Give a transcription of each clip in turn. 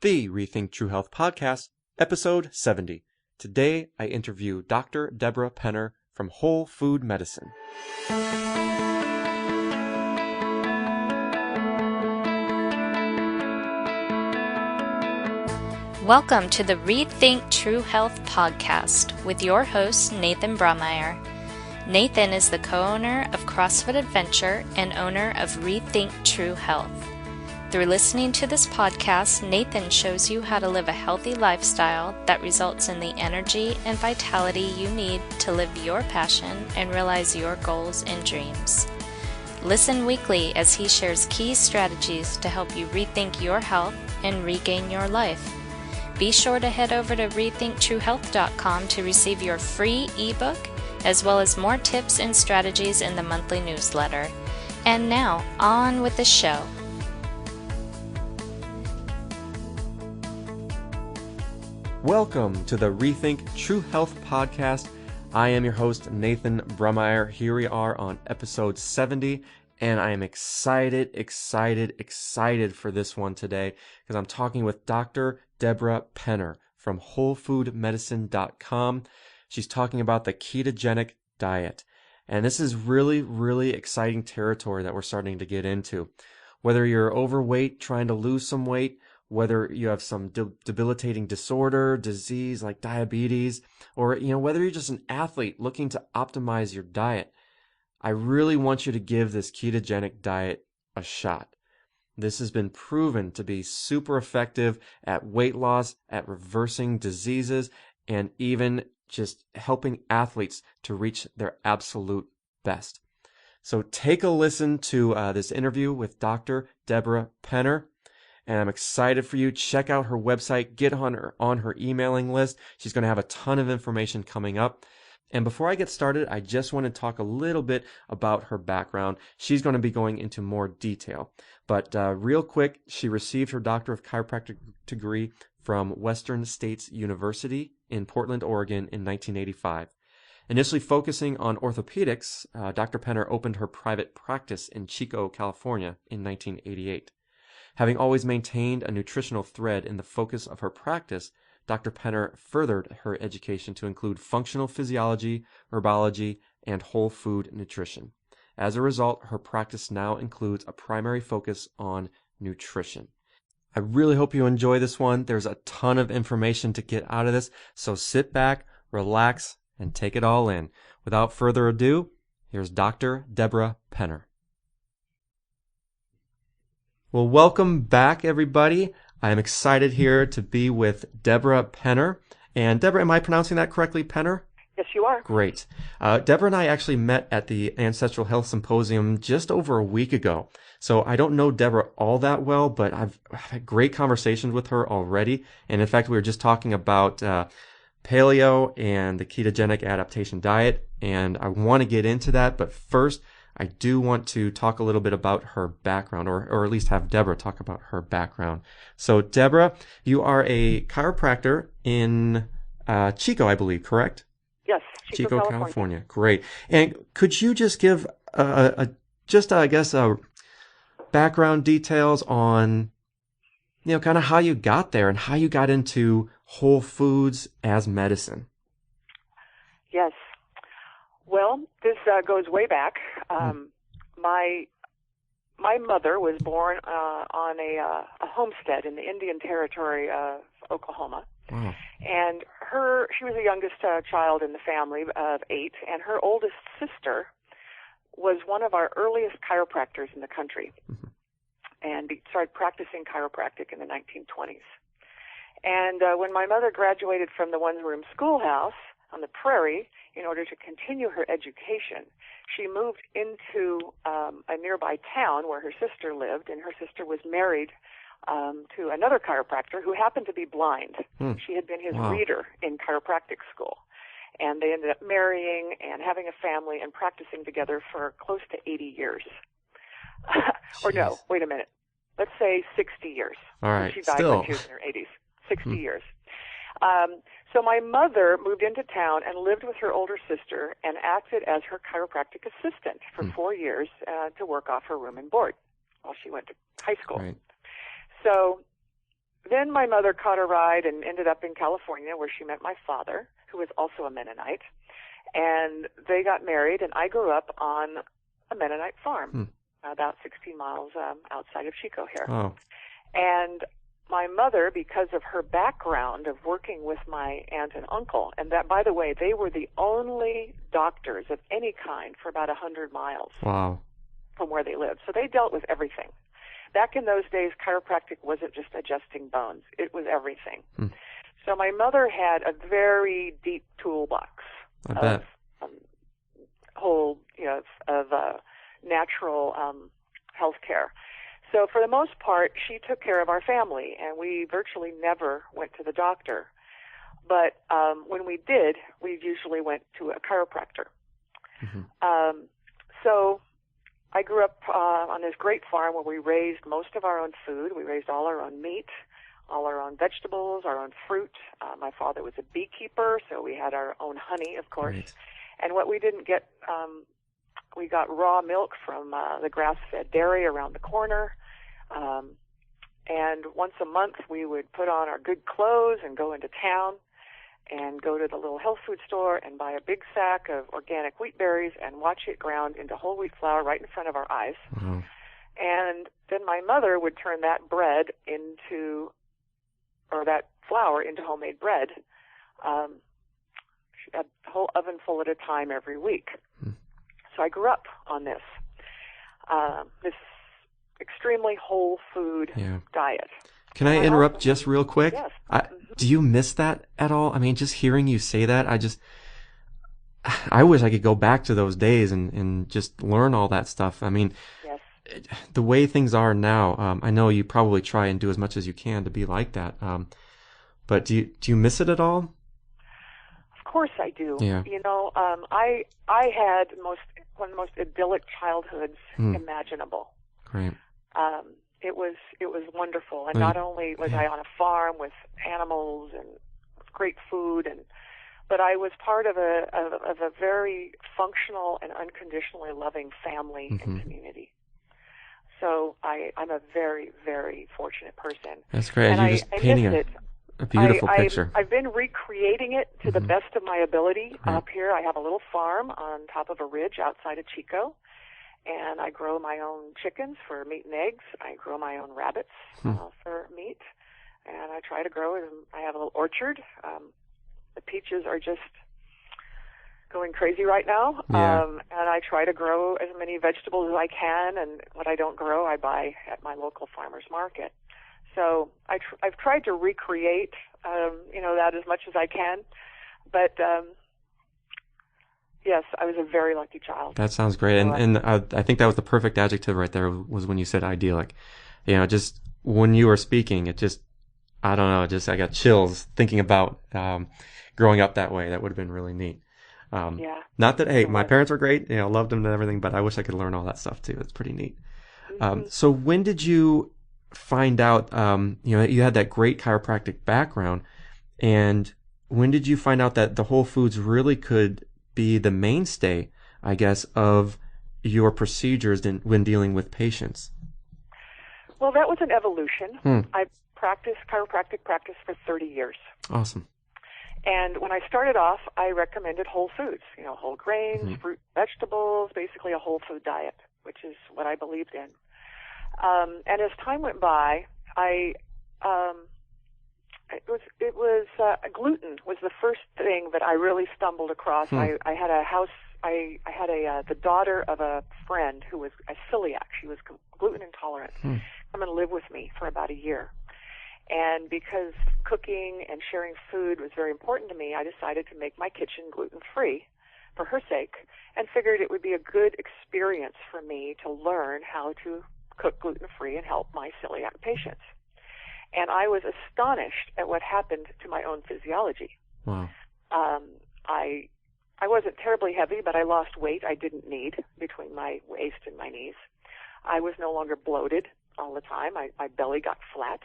the ReThink True Health podcast, episode 70. Today, I interview Dr. Deborah Penner from Whole Food Medicine. Welcome to the ReThink True Health podcast with your host, Nathan Brummeyer. Nathan is the co-owner of CrossFit Adventure and owner of ReThink True Health. Through listening to this podcast, Nathan shows you how to live a healthy lifestyle that results in the energy and vitality you need to live your passion and realize your goals and dreams. Listen weekly as he shares key strategies to help you rethink your health and regain your life. Be sure to head over to rethinktruehealth.com to receive your free ebook, as well as more tips and strategies in the monthly newsletter. And now, on with the show. Welcome to the ReThink True Health podcast. I am your host, Nathan Brummeyer. Here we are on episode 70, and I am excited for this one today because I'm talking with Dr. Deborah Penner from wholefoodmedicine.com. She's talking about the ketogenic diet. And this is really exciting territory that we're starting to get into. Whether you're overweight, trying to lose some weight, whether you have some debilitating disorder, disease like diabetes, or whether you're just an athlete looking to optimize your diet, I really want you to give this ketogenic diet a shot. This has been proven to be super effective at weight loss, at reversing diseases, and even just helping athletes to reach their absolute best. So take a listen to this interview with Dr. Deborah Penner, and I'm excited for you. Check out her website, get on her emailing list. She's going to have a ton of information coming up. And before I get started, I just want to talk a little bit about her background. She's going to be going into more detail. But real quick, she received her Doctor of Chiropractic degree from Western States University in Portland, Oregon in 1985. Initially focusing on orthopedics, Dr. Penner opened her private practice in Chico, California in 1988. Having always maintained a nutritional thread in the focus of her practice, Dr. Penner furthered her education to include functional physiology, herbology, and whole food nutrition. As a result, her practice now includes a primary focus on nutrition. I really hope you enjoy this one. There's a ton of information to get out of this, so sit back, relax, and take it all in. Without further ado, here's Dr. Deborah Penner. Well, welcome back, everybody. I am excited here to be with Deborah Penner. And Deborah, am I pronouncing that correctly, Penner? Yes, you are. Great. Deborah and I actually met at the Ancestral Health Symposium just over a week ago. So I don't know Deborah all that well, but I've had great conversations with her already. And in fact, we were just talking about paleo and the ketogenic adaptation diet. And I want to get into that. But first, I do want to talk a little bit about her background, or at least have Deborah talk about her background. So Deborah, you are a chiropractor in Chico, I believe, correct? Yes, Chico, California. Great. And could you just give background details on, kind of how you got there and how you got into whole foods as medicine? Yes. Well, this goes way back. My mother was born on a homestead in the Indian Territory of Oklahoma. Wow. And she was the youngest child in the family of 8, and her oldest sister was one of our earliest chiropractors in the country, and started practicing chiropractic in the 1920s. And when my mother graduated from the one-room schoolhouse on the prairie, in order to continue her education, she moved into a nearby town where her sister lived, and her sister was married to another chiropractor who happened to be blind. She had been his reader in chiropractic school. And they ended up marrying and having a family and practicing together for close to 80 years. Or no, wait a minute. Let's say 60 years. All right. She died when she was in her 80s. 60 years. So my mother moved into town and lived with her older sister and acted as her chiropractic assistant for 4 years to work off her room and board while she went to high school. Right. So then my mother caught a ride and ended up in California, where she met my father, who was also a Mennonite. And they got married, and I grew up on a Mennonite farm, about 16 miles outside of Chico here. Oh. And my mother, because of her background of working with my aunt and uncle, and that, by the way, they were the only doctors of any kind for about 100 miles Wow. from where they lived. So they dealt with everything. Back in those days, chiropractic wasn't just adjusting bones. It was everything. So my mother had a very deep toolbox of natural health care. So for the most part, she took care of our family, and we virtually never went to the doctor. But when we did, we usually went to a chiropractor. So I grew up on this great farm where we raised most of our own food. We raised all our own meat, all our own vegetables, our own fruit. My father was a beekeeper, so we had our own honey, of course. Right. And what we didn't get, we got raw milk from the grass-fed dairy around the corner. And once a month, we would put on our good clothes and go into town and go to the little health food store and buy a big sack of organic wheat berries and watch it ground into whole wheat flour right in front of our eyes. And then my mother would turn that bread into, or that flour into homemade bread. She had a whole oven full at a time every week. So I grew up on this extremely whole food diet. Can I interrupt just real quick? Yes. Do you miss that at all? I mean, just hearing you say that, I wish I could go back to those days and just learn all that stuff. I mean, yes. The way things are now, I know you probably try and do as much as you can to be like that. But do you miss it at all? Of course I do. Yeah. You know, I had one of the most idyllic childhoods imaginable. Great. It was wonderful, and not only was I on a farm with animals and great food, but I was part of a very functional and unconditionally loving family and community. So I'm a very, very fortunate person. That's great. And You're just painting a beautiful picture. I've been recreating it to the best of my ability. Up here, I have a little farm on top of a ridge outside of Chico. And I grow my own chickens for meat and eggs. I grow my own rabbits for meat. And I try to grow them. I have a little orchard. The peaches are just going crazy right now. And I try to grow as many vegetables as I can. And what I don't grow, I buy at my local farmer's market. So I've tried to recreate, that as much as I can. But yes, I was a very lucky child. That sounds great. And I think that was the perfect adjective right there, was when you said idyllic. Just when you were speaking, it just, I don't know, I got chills thinking about growing up that way. That would have been really neat. Not that, hey, my parents were great, loved them and everything, but I wish I could learn all that stuff too. It's pretty neat. So when did you find out, you had that great chiropractic background, and when did you find out that the whole foods really could be the mainstay, I guess, of your procedures when dealing with patients? Well, that was an evolution. I practiced chiropractic practice for 30 years. Awesome. And when I started off, I recommended whole foods, whole grains, fruit, vegetables, basically a whole food diet, which is what I believed in. And as time went by, gluten was the first thing that I really stumbled across. I had a house. I had the daughter of a friend who was a celiac. She was gluten intolerant. Come and live with me for about a year. And because cooking and sharing food was very important to me, I decided to make my kitchen gluten-free for her sake, and figured it would be a good experience for me to learn how to cook gluten-free and help my celiac patients. And I was astonished at what happened to my own physiology. Wow. I wasn't terribly heavy, but I lost weight I didn't need between my waist and my knees. I was no longer bloated all the time. My belly got flat.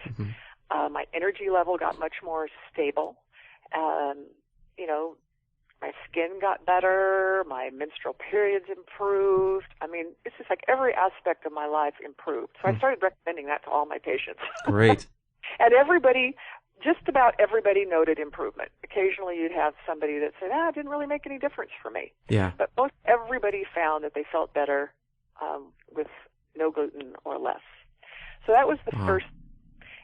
My energy level got much more stable. My skin got better. My menstrual periods improved. I mean, it's just like every aspect of my life improved. So I started recommending that to all my patients. Great. And just about everybody noted improvement. Occasionally you'd have somebody that said, it didn't really make any difference for me. Yeah. But most everybody found that they felt better with no gluten or less. So that was the first.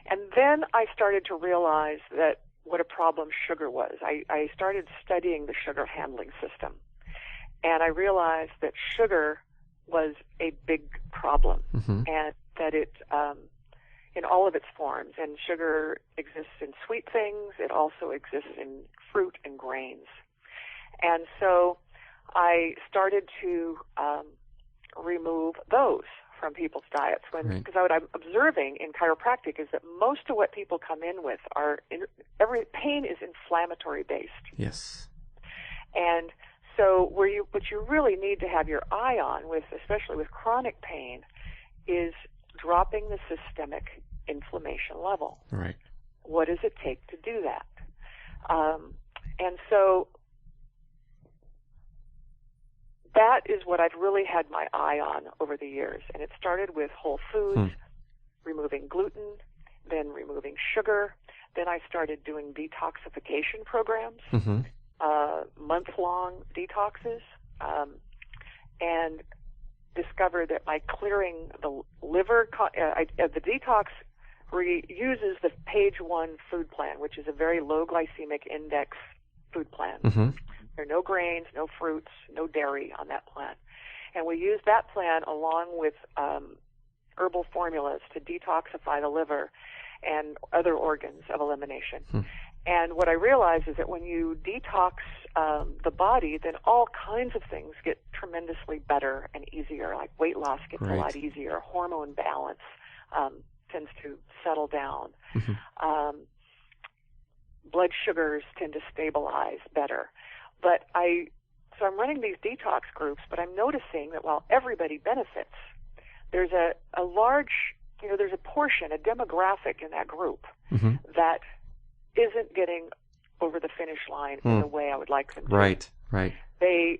And then I started to realize that what a problem sugar was. I started studying the sugar handling system. And I realized that sugar was a big problem, and that it, in all of its forms, and sugar exists in sweet things, it also exists in fruit and grains. And so I started to remove those from people's diets, because what I'm observing in chiropractic is that most of what people come in with pain is inflammatory based. Yes. And so what you really need to have your eye on, especially with chronic pain, is dropping the systemic inflammation level. Right. What does it take to do that? And so that is what I've really had my eye on over the years. And it started with whole foods, removing gluten, then removing sugar. Then I started doing detoxification programs, month-long detoxes, and discovered that by clearing the liver, the detox uses the page 1 food plan, which is a very low glycemic index food plan. There are no grains, no fruits, no dairy on that plan. And we use that plan along with herbal formulas to detoxify the liver and other organs of elimination. And what I realized is that when you detox the body, then all kinds of things get tremendously better and easier, like weight loss gets a lot easier, hormone balance tends to settle down, blood sugars tend to stabilize better. But so I'm running these detox groups, but I'm noticing that while everybody benefits, there's a large, there's a portion, a demographic in that group that isn't getting over the finish line in the way I would like them to. Right. They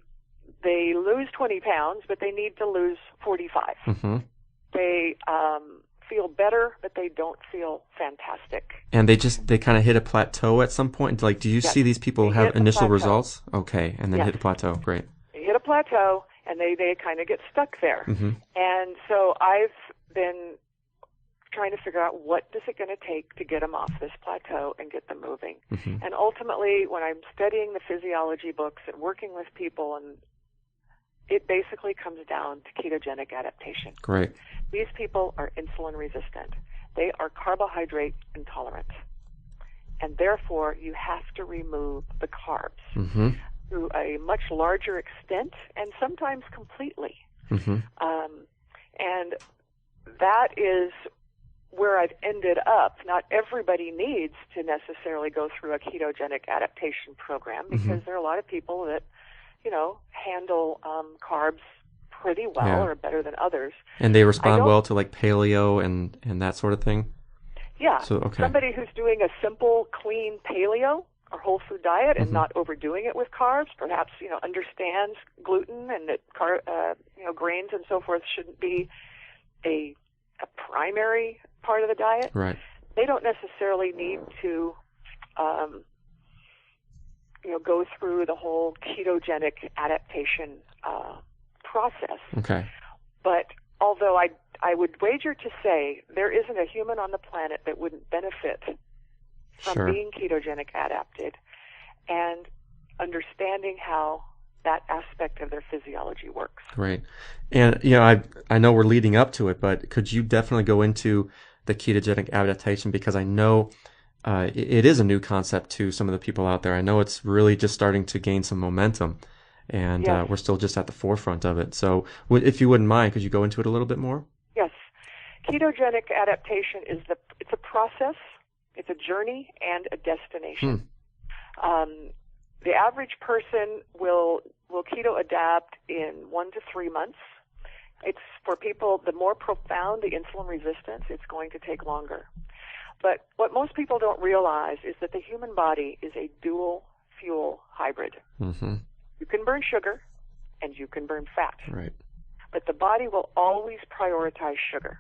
lose 20 pounds, but they need to lose 45. They feel better, but they don't feel fantastic. And they kind of hit a plateau at some point? Like, do you see these people have initial results? Okay, and then hit a plateau. Great. They hit a plateau, and they kind of get stuck there. And so I've been trying to figure out what is it going to take to get them off this plateau and get them moving. And ultimately, when I'm studying the physiology books and working with people, and it basically comes down to ketogenic adaptation. Great. These people are insulin resistant. They are carbohydrate intolerant. And therefore, you have to remove the carbs to a much larger extent and sometimes completely. And that is where I've ended up. Not everybody needs to necessarily go through a ketogenic adaptation program, because there are a lot of people that, handle carbs pretty well or better than others. And they respond well to like paleo and that sort of thing? Yeah. So, somebody who's doing a simple, clean paleo or whole food diet and not overdoing it with carbs, perhaps, understands gluten and that grains and so forth shouldn't be a primary part of the diet. Right. They don't necessarily need to go through the whole ketogenic adaptation process. Okay. But although I would wager to say there isn't a human on the planet that wouldn't benefit from being ketogenic adapted and understanding how that aspect of their physiology works. Great. And, I know we're leading up to it, but could you definitely go into the ketogenic adaptation? Because I know it is a new concept to some of the people out there. I know it's really just starting to gain some momentum, and we're still just at the forefront of it. So if you wouldn't mind, could you go into it a little bit more? Yes. Ketogenic adaptation it's a process, it's a journey, and a destination. The average person will keto-adapt in 1 to 3 months. It's for people, the more profound the insulin resistance, it's going to take longer. But what most people don't realize is that the human body is a dual fuel hybrid. You can burn sugar and you can burn fat. Right. But the body will always prioritize sugar.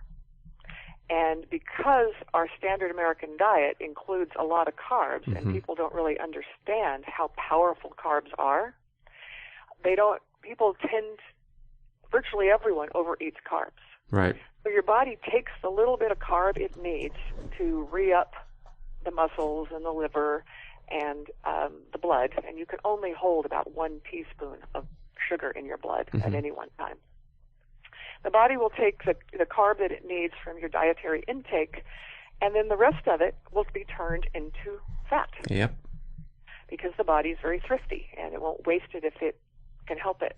And because our standard American diet includes a lot of carbs, and people don't really understand how powerful carbs are, virtually everyone overeats carbs. Right. So your body takes the little bit of carb it needs to re-up the muscles and the liver and the blood, and you can only hold about 1 teaspoon of sugar in your blood at any one time. The body will take the carb that it needs from your dietary intake, and then the rest of it will be turned into fat. Yep. Because the body is very thrifty, and it won't waste it if it can help it.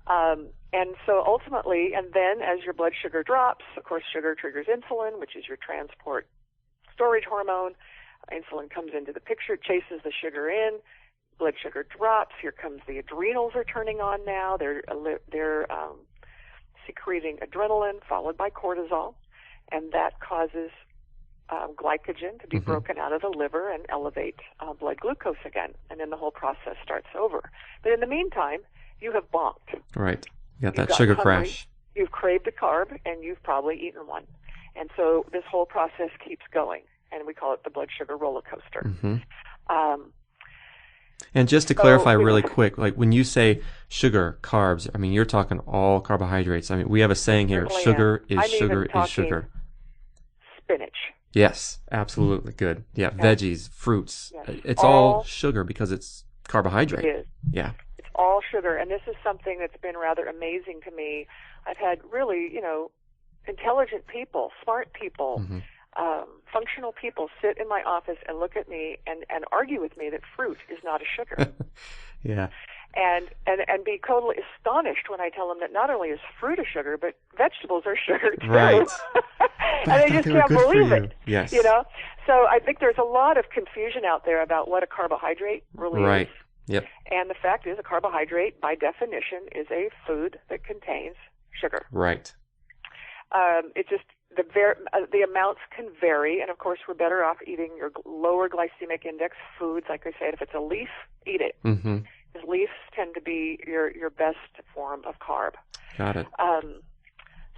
And so ultimately, and then as your blood sugar drops, of course, sugar triggers insulin, which is your transport storage hormone. Insulin comes into the picture, chases the sugar in. Blood sugar drops. Here comes the adrenals are turning on now. They're secreting adrenaline followed by cortisol, and that causes glycogen to be broken out of the liver and elevate blood glucose again, and then the whole process starts over. But in the meantime, you have bonked. Right. You got that sugar crash. You've craved a carb, and you've probably eaten one. And so this whole process keeps going, and we call it the blood sugar roller coaster. And just to clarify really quick, like when you say sugar, carbs, I mean, you're talking all carbohydrates. I mean, we have a saying here, sugar is sugar is sugar. Spinach. Yes, absolutely. Good. Yeah, veggies, fruits. Yes. It's all sugar because it's carbohydrate. It is. Yeah. It's all sugar, and this is something that's been rather amazing to me. I've had really, intelligent people, smart people, functional people sit in my office and look at me and argue with me that fruit is not a sugar. Yeah. And be totally astonished when I tell them that not only is fruit a sugar, but vegetables are sugar too. Right. And they just can't believe it. Yes. So I think there's a lot of confusion out there about what a carbohydrate really is. Right. Yep. And the fact is, a carbohydrate, by definition, is a food that contains sugar. Right. It just the amounts can vary, and of course, we're better off eating your lower glycemic index foods. Like I said, if it's a leaf, eat it. Because leaves tend to be your best form of carb. Got it.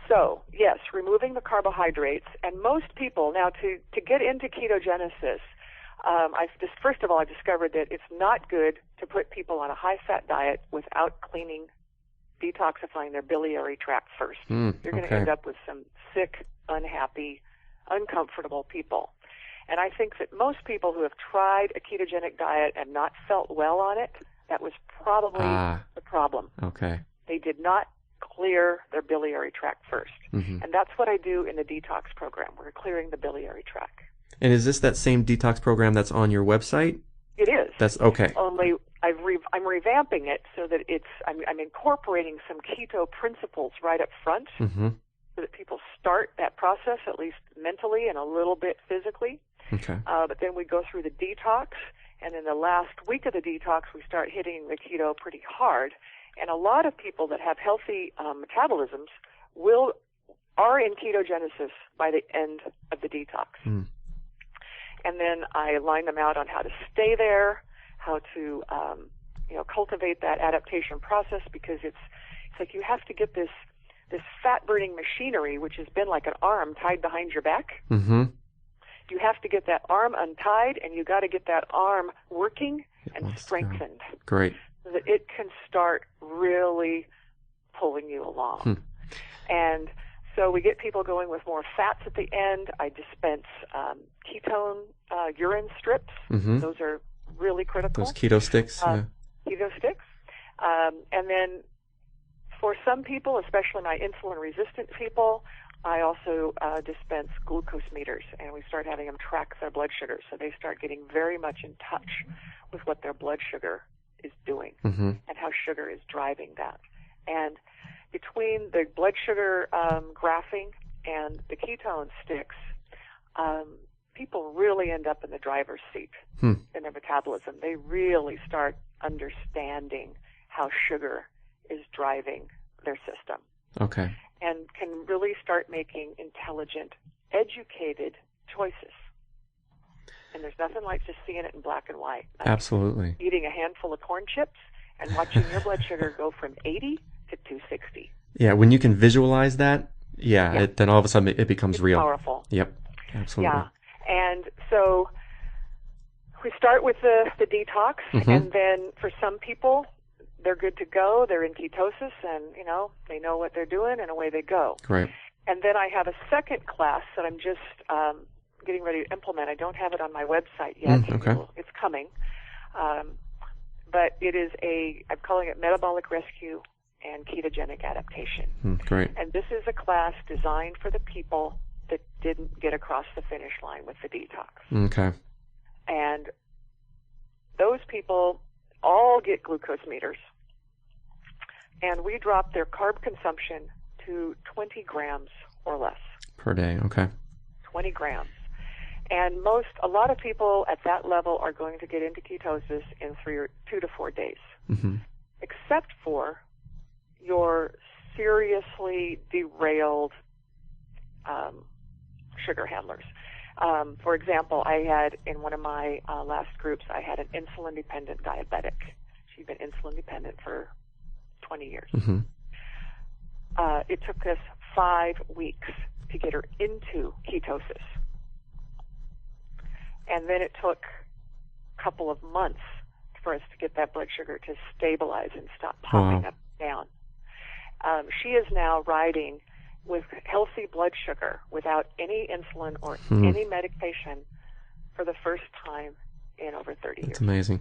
So yes, removing the carbohydrates, and most people now to get into ketogenesis. First of all, I discovered that it's not good to put people on a high-fat diet without detoxifying their biliary tract first. You're going to end up with some sick, unhappy, uncomfortable people. And I think that most people who have tried a ketogenic diet and not felt well on it, that was probably the problem. Okay. They did not clear their biliary tract first. And that's what I do in the detox program. We're clearing the biliary tract. And is this that same detox program that's on your website? It is. That's okay. Only I'm revamping it so that I'm incorporating some keto principles right up front, so that people start that process at least mentally and a little bit physically. Okay. But then we go through the detox, and in the last week of the detox, we start hitting the keto pretty hard. And a lot of people that have healthy metabolisms are in ketogenesis by the end of the detox. And then I line them out on how to stay there, how to cultivate that adaptation process, because it's like you have to get this fat burning machinery, which has been like an arm tied behind your back. You have to get that arm untied, and you got to get that arm working and strengthened. Great. So that it can start really pulling you along. And so we get people going with more fats at the end. I dispense ketone urine strips. Those are really critical. Those keto sticks. Keto sticks. And then for some people, especially my insulin-resistant people, I also dispense glucose meters, and we start having them track their blood sugar, so they start getting very much in touch with what their blood sugar is doing and how sugar is driving that. And between the blood sugar graphing and the ketone sticks, people really end up in the driver's seat in their metabolism. They really start understanding how sugar is driving their system. Okay. And can really start making intelligent, educated choices. And there's nothing like just seeing it in black and white. Absolutely. Eating a handful of corn chips and watching your blood sugar go from 80 to 260. Yeah, when you can visualize that, Yeah. Then all of a sudden it becomes it's real. Powerful. Yep. Absolutely. Yeah. And so we start with the detox, and then for some people, they're good to go. They're in ketosis, and they know what they're doing, and away they go. Right. And then I have a second class that I'm just getting ready to implement. I don't have it on my website yet. Okay. It's coming. But it is I'm calling it Metabolic Rescue and Ketogenic Adaptation. Great. And this is a class designed for the people that didn't get across the finish line with the detox. Okay. And those people all get glucose meters. And we drop their carb consumption to 20 grams or less. Per day, okay. 20 grams. And a lot of people at that level are going to get into ketosis in 2 to 4 days. Except for your seriously derailed sugar handlers. For example, I had in one of my last groups, I had an insulin-dependent diabetic. She'd been insulin-dependent for 20 years. It took us 5 weeks to get her into ketosis. And then it took a couple of months for us to get that blood sugar to stabilize and stop popping up and down. She is now riding with healthy blood sugar without any insulin or any medication for the first time in over 30 years. That's amazing.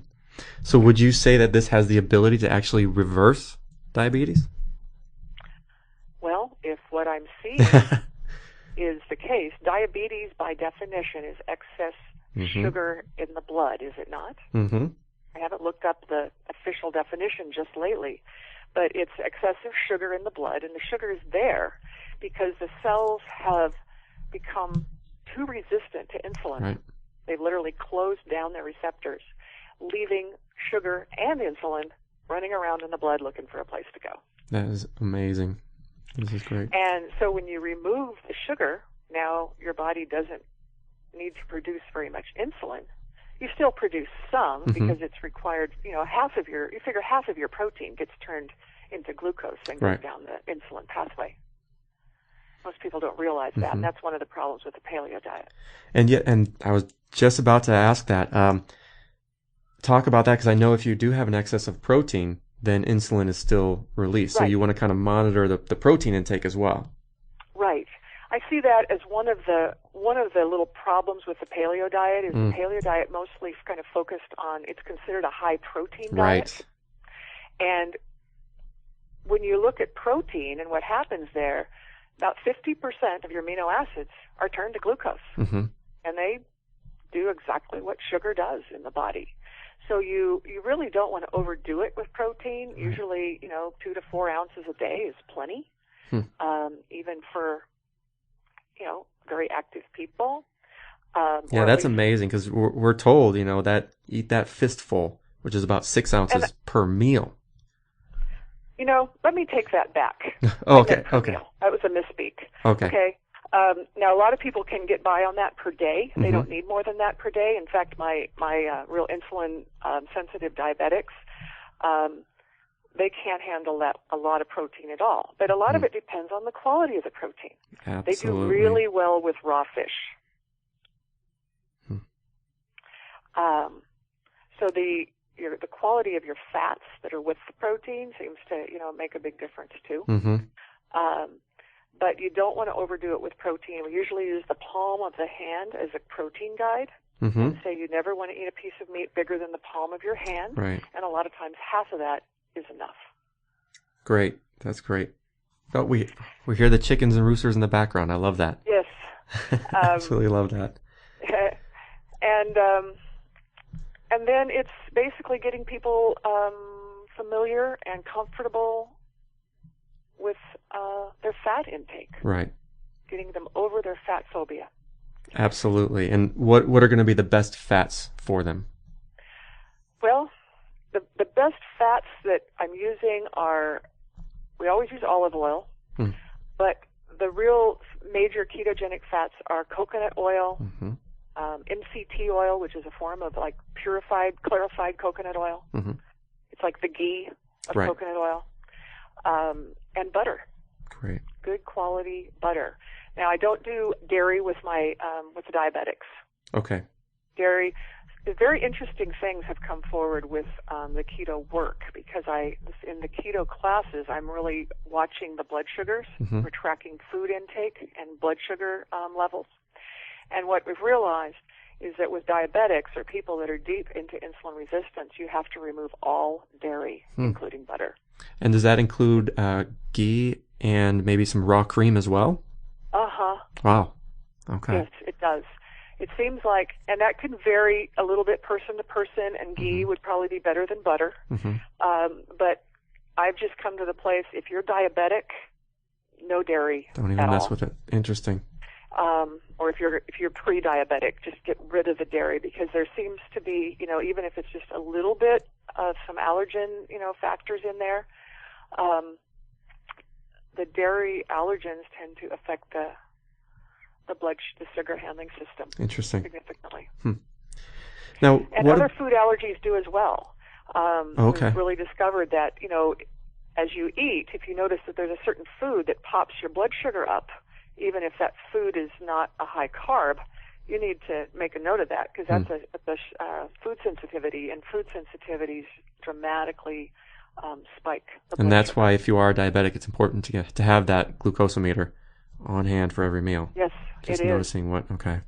So would you say that this has the ability to actually reverse diabetes? Well, if what I'm seeing is the case, diabetes by definition is excess sugar in the blood, is it not? I haven't looked up the official definition just lately, but it's excessive sugar in the blood, and the sugar is there because the cells have become too resistant to insulin. Right. They've literally closed down their receptors, leaving sugar and insulin running around in the blood looking for a place to go. That is amazing. This is great. And so when you remove the sugar, now your body doesn't need to produce very much insulin. You still produce some because it's required, half of your protein gets turned into glucose and goes down the insulin pathway. Most people don't realize that. And that's one of the problems with the paleo diet. And I was just about to ask that. Talk about that, because I know if you do have an excess of protein, then insulin is still released. So you want to kind of monitor the protein intake as well. Right. I see that as one of the little problems with the paleo diet is the paleo diet mostly kind of focused on, it's considered a high protein diet. Right. And when you look at protein and what happens there, about 50% of your amino acids are turned to glucose. And they do exactly what sugar does in the body. So you really don't want to overdo it with protein. Usually, 2 to 4 ounces a day is plenty, even for, very active people. Yeah, that's amazing, because we're told, that eat that fistful, which is about 6 ounces per meal. Let me take that back. Okay. That was a misspeak. Okay. Now, a lot of people can get by on that per day. They don't need more than that per day. In fact, my real insulin sensitive diabetics, they can't handle that a lot of protein at all. But a lot of it depends on the quality of the protein. Absolutely. They do really well with raw fish. So the quality of your fats that are with the protein seems to make a big difference too. But you don't want to overdo it with protein. We usually use the palm of the hand as a protein guide. And say you never want to eat a piece of meat bigger than the palm of your hand. Right. And a lot of times half of that is enough. Great. That's great. Oh, we hear the chickens and roosters in the background. I love that. Yes. Absolutely love that. And then it's basically getting people familiar and comfortable with their fat intake. Right. Getting them over their fat phobia. Absolutely. And what are going to be the best fats for them? Well, the best fats that I'm using are, we always use olive oil, but the real major ketogenic fats are coconut oil, MCT oil, which is a form of like clarified coconut oil. It's like the ghee of coconut oil, and butter. Great. good quality butter. Now, I don't do dairy with my with the diabetics. Okay. Dairy. Very interesting things have come forward with the keto work, because in the keto classes, I'm really watching the blood sugars. Mm-hmm. We're tracking food intake and blood sugar levels. And what we've realized is that with diabetics or people that are deep into insulin resistance, you have to remove all dairy, including butter. And does that include ghee and maybe some raw cream as well? Uh-huh. Wow. Okay. Yes, it does. It seems like, and that can vary a little bit person to person, and ghee would probably be better than butter. Mm-hmm. But I've just come to the place, if you're diabetic, no dairy. Don't even mess with it. Interesting. Or if you're pre-diabetic, just get rid of the dairy, because there seems to be, even if it's just a little bit of some allergen, factors in there, the dairy allergens tend to affect the sugar handling system. Interesting. Significantly. Now, and other food allergies do as well. Okay. We've really discovered that, as you eat, if you notice that there's a certain food that pops your blood sugar up, even if that food is not a high carb, you need to make a note of that, because that's a food sensitivity, and food sensitivities dramatically spike the blood And that's sugar. why if you are diabetic, it's important to have that glucosometer on hand for every meal. Yes, Just it is. noticing okay.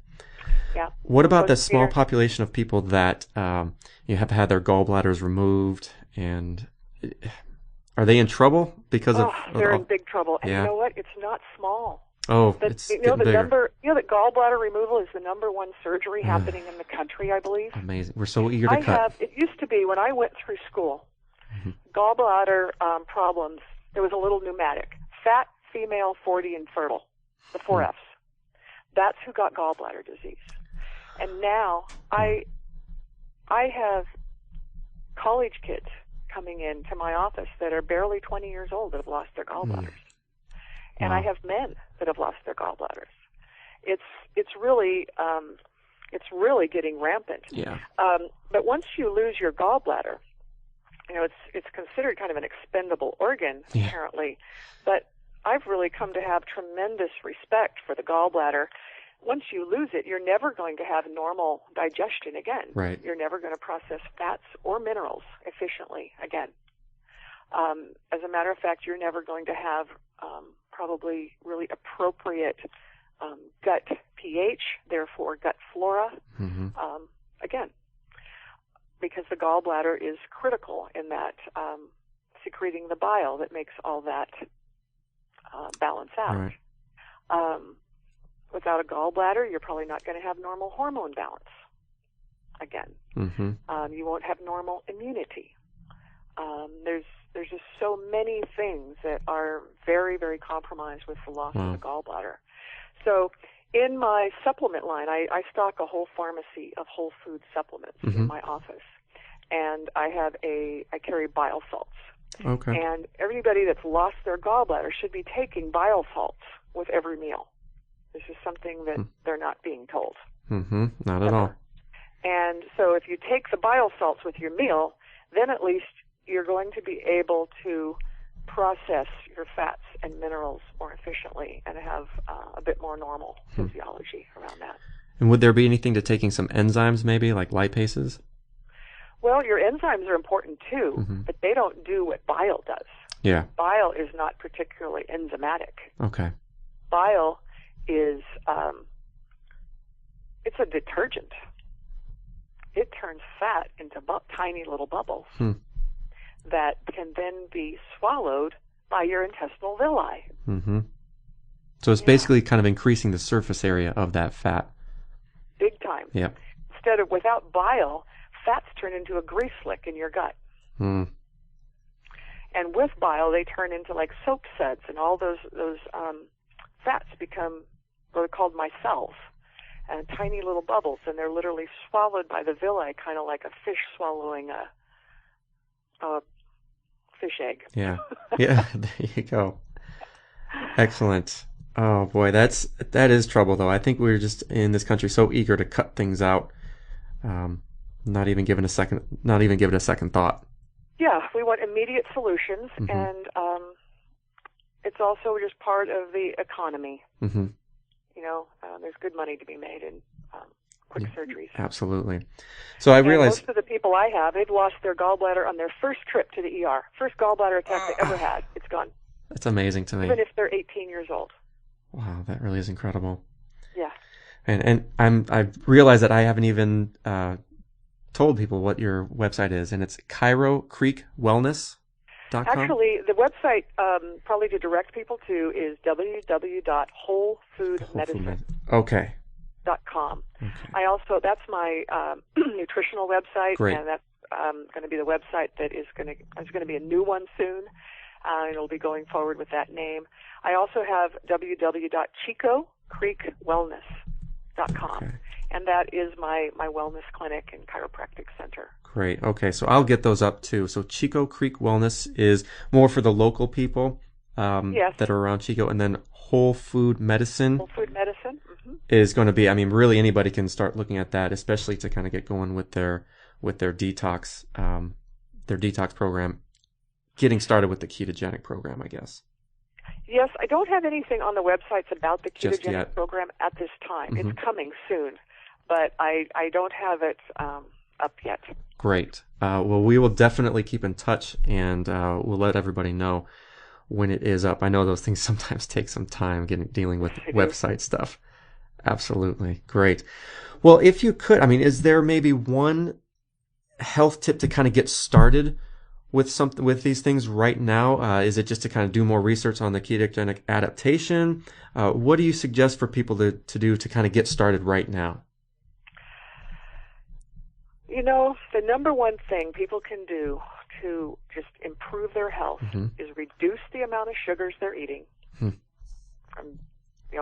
Yeah. What about the small population of people that have had their gallbladders removed, and are they in trouble because of? They're in big trouble. And yeah. You know what? It's not small. Oh, it's getting bigger. That gallbladder removal is the number one surgery happening in the country, I believe. Amazing. We're so eager to cut. It used to be when I went through school, gallbladder problems, there was a little pneumatic. Fat, female, 40, and fertile. The 4 Fs. That's who got gallbladder disease. And now I have college kids coming into my office that are barely 20 years old that have lost their gallbladders. And I have men that have lost their gallbladders. It's really getting rampant. Yeah. But once you lose your gallbladder, it's considered kind of an expendable organ, apparently. But I've really come to have tremendous respect for the gallbladder. Once you lose it, you're never going to have normal digestion again. Right. You're never going to process fats or minerals efficiently again. As a matter of fact, you're never going to have probably really appropriate gut pH, therefore gut flora, again, because the gallbladder is critical in that secreting the bile that makes all that balance out. Right. Without a gallbladder, you're probably not going to have normal hormone balance again. You won't have normal immunity. There's just so many things that are very, very compromised with the loss of the gallbladder. So in my supplement line, I stock a whole pharmacy of whole food supplements in my office. And I carry bile salts. Okay. And everybody that's lost their gallbladder should be taking bile salts with every meal. This is something that they're not being told. Not at all. And so if you take the bile salts with your meal, then at least you're going to be able to process your fats and minerals more efficiently and have a bit more normal physiology around that. And would there be anything to taking some enzymes, maybe, like lipases? Well, your enzymes are important too, but they don't do what bile does. Yeah. Bile is not particularly enzymatic. Okay. Bile is, it's a detergent. It turns fat into tiny little bubbles that can then be swallowed by your intestinal villi. So it's basically kind of increasing the surface area of that fat. Big time. Yeah. Instead of, without bile, fats turn into a grease slick in your gut. And with bile, they turn into like soap suds, and all those fats become what are called micelles, and tiny little bubbles, and they're literally swallowed by the villi, kind of like a fish swallowing a fish egg. Yeah. Yeah, there you go. Excellent. Oh boy, that is trouble though. I think we're just in this country so eager to cut things out, not even give it a second thought. Yeah, we want immediate solutions, and it's also just part of the economy. Mm-hmm. You know, there's good money to be made in quick surgeries. Absolutely. So I realize most of the people I have, they've lost their gallbladder on their first trip to the ER. First gallbladder attack they ever had. It's gone. That's amazing to me. Even if they're 18 years old. Wow, that really is incredible. Yeah. And I've realized that I haven't even told people what your website is, and it's chirocreekwellness.com. Actually, the website probably to direct people to is www.wholefoodmedicine.com. Okay. I also, that's my nutritional website. Great. And that's going to be the website that is going to be a new one soon. And it'll be going forward with that name. I also have www.chicocreekwellness.com. Okay. And that is my wellness clinic and chiropractic center. Great. Okay, so I'll get those up too. So Chico Creek Wellness is more for the local people Yes. that are around Chico, and then Whole Food Medicine. Whole Food Medicine. Mm-hmm. Is going to be, I mean, really anybody can start looking at that, especially to kind of get going with their detox program, getting started with the ketogenic program, I guess. Yes, I don't have anything on the websites about the Just ketogenic yet. program at this time. Mm-hmm. It's coming soon, but I don't have it up yet. Great. Well, we will definitely keep in touch, and we'll let everybody know when it is up. I know those things sometimes take some time dealing with website stuff. Absolutely. Great. Well, if you could, I mean, is there maybe one health tip to kind of get started with these things right now? Is it just to kind of do more research on the ketogenic adaptation? What do you suggest for people to do to kind of get started right now? You know, the number one thing people can do to just improve their health is reduce the amount of sugars they're eating from,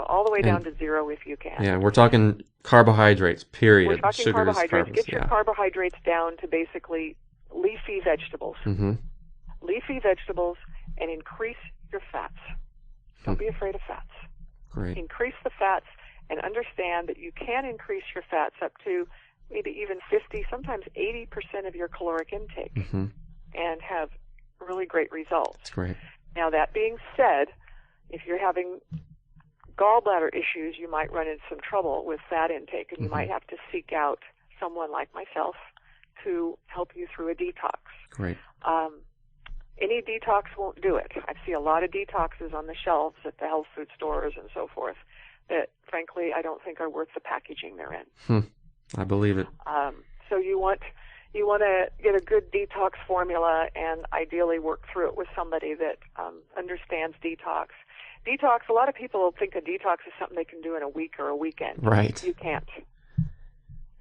all the way down to zero if you can. Yeah, we're talking carbohydrates, period. We're talking Sugars, carbohydrates. carbs, Get your carbohydrates down to basically leafy vegetables. Mm-hmm. Leafy vegetables, and increase your fats. Don't be afraid of fats. Great. Increase the fats and understand that you can increase your fats up to maybe even 50, sometimes 80% of your caloric intake and have really great results. That's great. Now, that being said, if you're having gallbladder issues, you might run into some trouble with fat intake, and you might have to seek out someone like myself to help you through a detox. Great. Any detox won't do it. I see a lot of detoxes on the shelves at the health food stores and so forth that, frankly, I don't think are worth the packaging they're in. I believe it. So you want to get a good detox formula and ideally work through it with somebody that understands detox. Detox, a lot of people think a detox is something they can do in a week or a weekend. Right. You can't.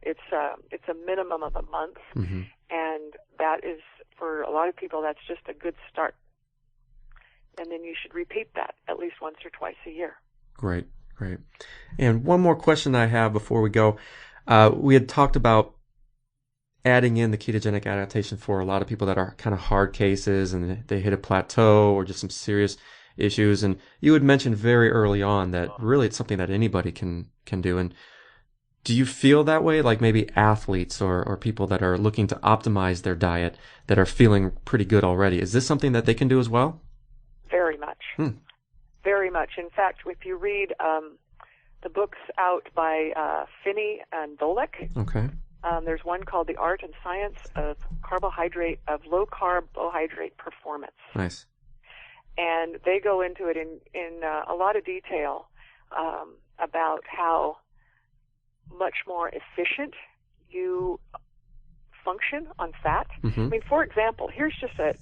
It's a minimum of a month, and that is, for a lot of people, that's just a good start. And then you should repeat that at least once or twice a year. Great. And one more question I have before we go. We had talked about adding in the ketogenic adaptation for a lot of people that are kind of hard cases and they hit a plateau or just some serious issues. And you had mentioned very early on that really it's something that anybody can do. And do you feel that way? Like maybe athletes or people that are looking to optimize their diet that are feeling pretty good already. Is this something that they can do as well? Very much. Very much. In fact, if you read the books out by Finney and Dolick, there's one called The Art and Science of Low Carbohydrate Performance. Nice. And they go into it in a lot of detail about how much more efficient you function on fat. I mean, for example, here's just a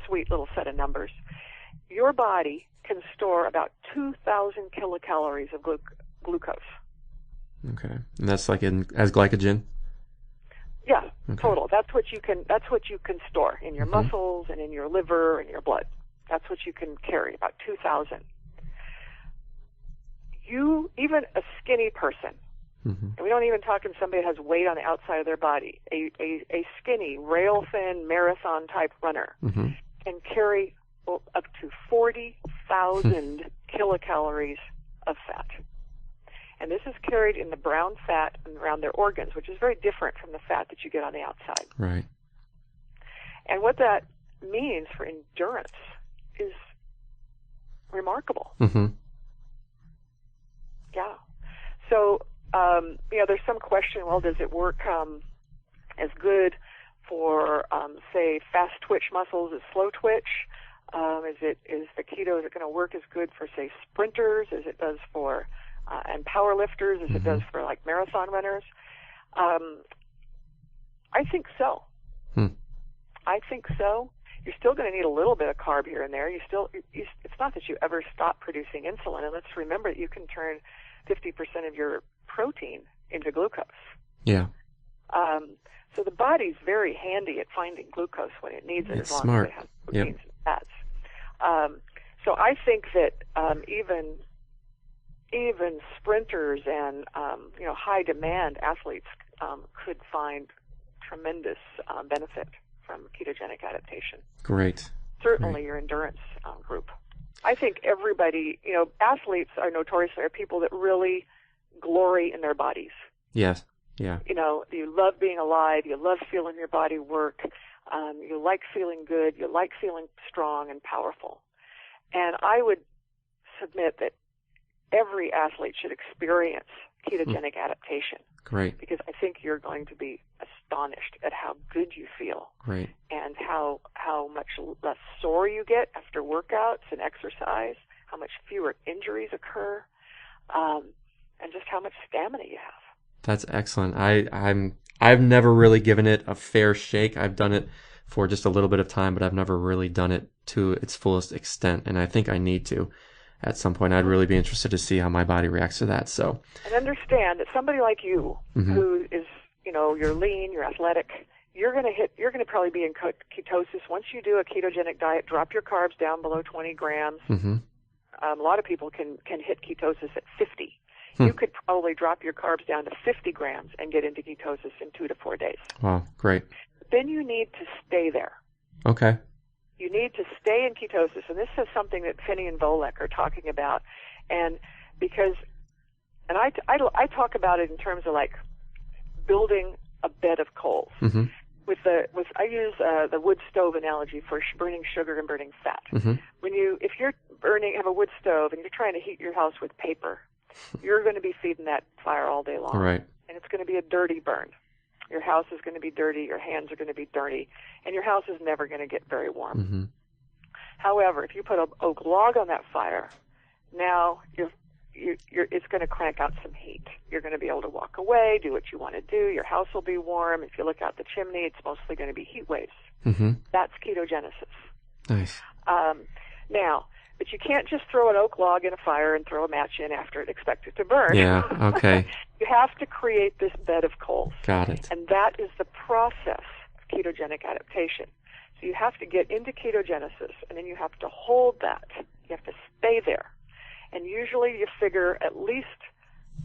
sweet little set of numbers. Your body can store about 2,000 kilocalories of glucose. Okay, and that's like as glycogen. Yeah, total. That's what you can store in your muscles and in your liver and your blood. That's what you can carry, about 2,000. Even a skinny person, and we don't even talk about somebody that has weight on the outside of their body, a skinny, rail-thin, marathon-type runner can carry up to 40,000 kilocalories of fat. And this is carried in the brown fat and around their organs, which is very different from the fat that you get on the outside. Right. And what that means for endurance is remarkable. Mm-hmm. Yeah. So, there's some question, well, does it work as good for, say, fast twitch muscles as slow twitch? Is the keto, is it going to work as good for, say, sprinters as it does for, and power lifters as it does for, like, marathon runners? I think so. I think so. You're still going to need a little bit of carb here and there. It's not that you ever stop producing insulin. And let's remember that you can turn 50% of your protein into glucose. Yeah. So the body's very handy at finding glucose when it needs it, It's as long smart. as it has proteins and fats. So I think that even sprinters and high demand athletes could find tremendous benefit from ketogenic adaptation. Great. Certainly your endurance group. I think everybody, athletes are notoriously people that really glory in their bodies. Yes. Yeah. You love being alive. You love feeling your body work. You like feeling good. You like feeling strong and powerful. And I would submit that every athlete should experience ketogenic adaptation. Great. Because I think you're going to be astonished at how good you feel. Great. And how much less sore you get after workouts and exercise, how much fewer injuries occur, and just how much stamina you have. That's excellent. I've never really given it a fair shake. I've done it for just a little bit of time, but I've never really done it to its fullest extent, and I think I need to. At some point, I'd really be interested to see how my body reacts to that. So, and understand that somebody like you, who is, you're lean, you're athletic, you're going to probably be in ketosis. Once you do a ketogenic diet, drop your carbs down below 20 grams. A lot of people can hit ketosis at 50. You could probably drop your carbs down to 50 grams and get into ketosis in 2 to 4 days. Wow, great. Then you need to stay there. Okay. You need to stay in ketosis, and this is something that Finney and Volek are talking about, and I talk about it in terms of like building a bed of coals. I use the wood stove analogy for burning sugar and burning fat. If you're have a wood stove and you're trying to heat your house with paper, you're going to be feeding that fire all day long, right? And it's going to be a dirty burn. Your house is going to be dirty, your hands are going to be dirty, and your house is never going to get very warm. However, if you put an oak log on that fire, now it's going to crank out some heat. You're going to be able to walk away, do what you want to do. Your house will be warm. If you look out the chimney, it's mostly going to be heat waves. That's ketogenesis. Nice. Now, but you can't just throw an oak log in a fire and throw a match in after it, expect it to burn. Yeah, okay. You have to create this bed of coals. Got it. And that is the process of ketogenic adaptation. So you have to get into ketogenesis, and then you have to hold that. You have to stay there. And usually you figure at least,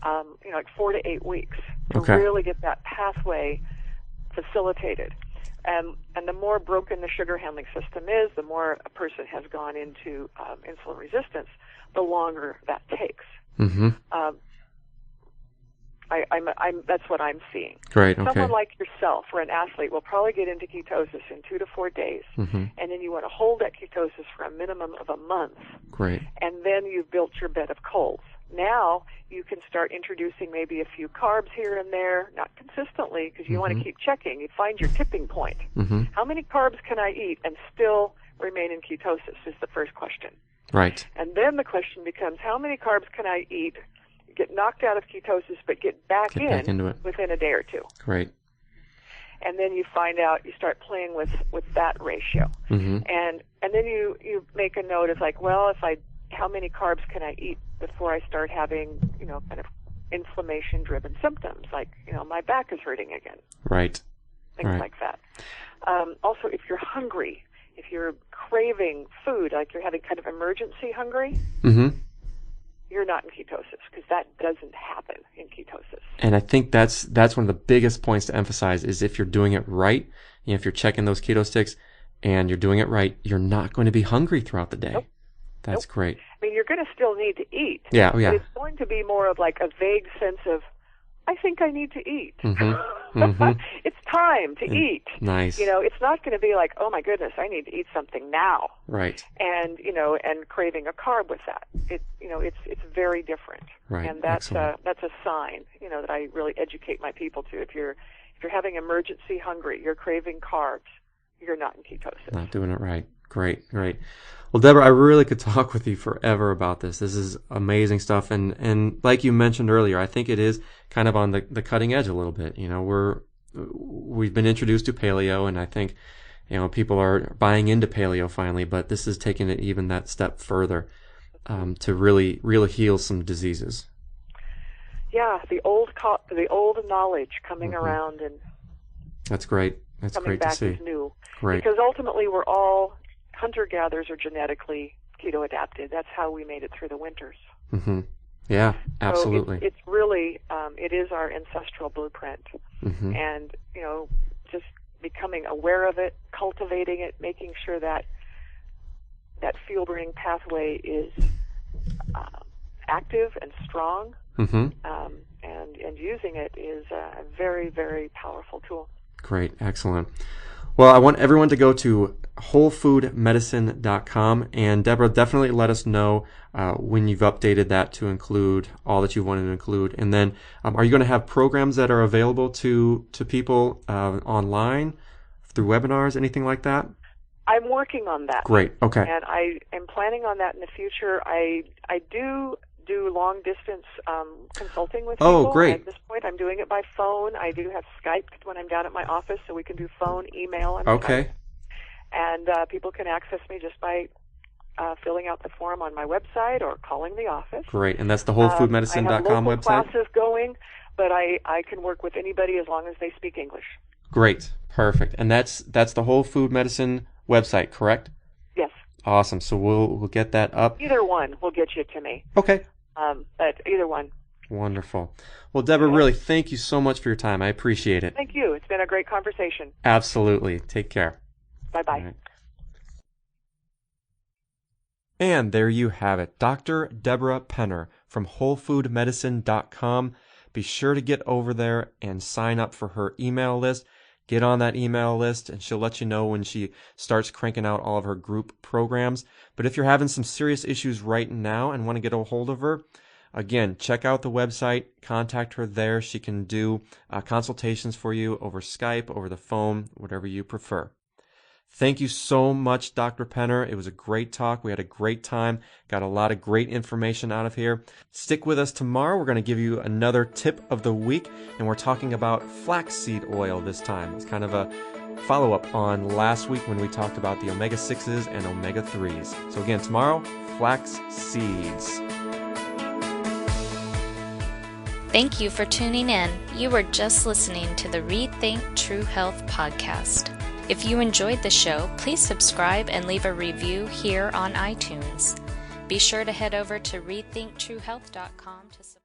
like 4 to 8 weeks to really get that pathway facilitated. And the more broken the sugar handling system is, the more a person has gone into insulin resistance, the longer that takes. That's what I'm seeing. Great. Okay. Someone like yourself or an athlete will probably get into ketosis in 2 to 4 days, and then you want to hold that ketosis for a minimum of a month. Great. And then you've built your bed of coals. Now you can start introducing maybe a few carbs here and there, not consistently, because you want to keep checking. You find your tipping point. How many carbs can I eat and still remain in ketosis is the first question. Right. And then the question becomes, how many carbs can I eat, get knocked out of ketosis, but get back into it within a day or two? Great. And then you find out, you start playing with that ratio. And then you make a note of like, well, how many carbs can I eat before I start having, kind of inflammation-driven symptoms, like, my back is hurting again. Right. Things like that. Also, if you're hungry, if you're craving food, like you're having kind of emergency hungry, you're not in ketosis, because that doesn't happen in ketosis. And I think that's one of the biggest points to emphasize is if you're doing it right, if you're checking those keto sticks and you're doing it right, you're not going to be hungry throughout the day. Nope. That's great. I mean, you're going to still need to eat. Yeah, yeah. But it's going to be more of like a vague sense of, I think I need to eat. Mm-hmm. Mm-hmm. It's time to eat. Nice. It's not going to be like, oh my goodness, I need to eat something now. Right. And craving a carb with that. It's very different. Right. And that's Excellent. a sign, that I really educate my people to. If you're having emergency hungry, you're craving carbs, you're not in ketosis. Not doing it right. Great. Well, Deborah, I really could talk with you forever about this. This is amazing stuff. And like you mentioned earlier, I think it is kind of on the cutting edge a little bit. We've been introduced to paleo, and I think, people are buying into paleo finally, but this is taking it even that step further, to really heal some diseases. Yeah, the old knowledge coming around, and that's great. That's coming great to back see. is new. Great. Because ultimately we're all hunter-gatherers or genetically keto-adapted. That's how we made it through the winters. Mm-hmm. Yeah, absolutely. So it's really, it is our ancestral blueprint. Mm-hmm. And, just becoming aware of it, cultivating it, making sure that fuel-burning pathway is active and strong, mm-hmm. and using it is a very, very powerful tool. Great. Excellent. Well, I want everyone to go to wholefoodmedicine.com, and Deborah, definitely let us know when you've updated that to include all that you wanted to include. And then, are you going to have programs that are available to people online, through webinars, anything like that? I'm working on that. Great. Okay. And I am planning on that in the future. I do long distance consulting with people. Oh, great. At this point, I'm doing it by phone. I do have Skype when I'm down at my office, so we can do phone, email, and okay. Skype. And people can access me just by filling out the form on my website or calling the office. Great. And that's the wholefoodmedicine.com I have local website? classes going, but I can work with anybody as long as they speak English. Great. Perfect. And that's the Whole Food Medicine website, correct? Yes. Awesome. So we'll get that up. Either one will get you to me. Okay. But either one. Wonderful. Well, Deborah, really, thank you so much for your time. I appreciate it. Thank you. It's been a great conversation. Absolutely. Take care. Bye-bye. All right. And there you have it. Dr. Deborah Penner from wholefoodmedicine.com. Be sure to get over there and sign up for her email list. Get on that email list, and she'll let you know when she starts cranking out all of her group programs. But if you're having some serious issues right now and want to get a hold of her, again, check out the website, contact her there. She can do consultations for you over Skype, over the phone, whatever you prefer. Thank you so much, Dr. Penner. It was a great talk. We had a great time. Got a lot of great information out of here. Stick with us tomorrow. We're going to give you another tip of the week, and we're talking about flaxseed oil this time. It's kind of a follow-up on last week when we talked about the omega-6s and omega-3s. So again, tomorrow, flax seeds. Thank you for tuning in. You were just listening to the ReThink True Health podcast. If you enjoyed the show, please subscribe and leave a review here on iTunes. Be sure to head over to rethinktruehealth.com to subscribe.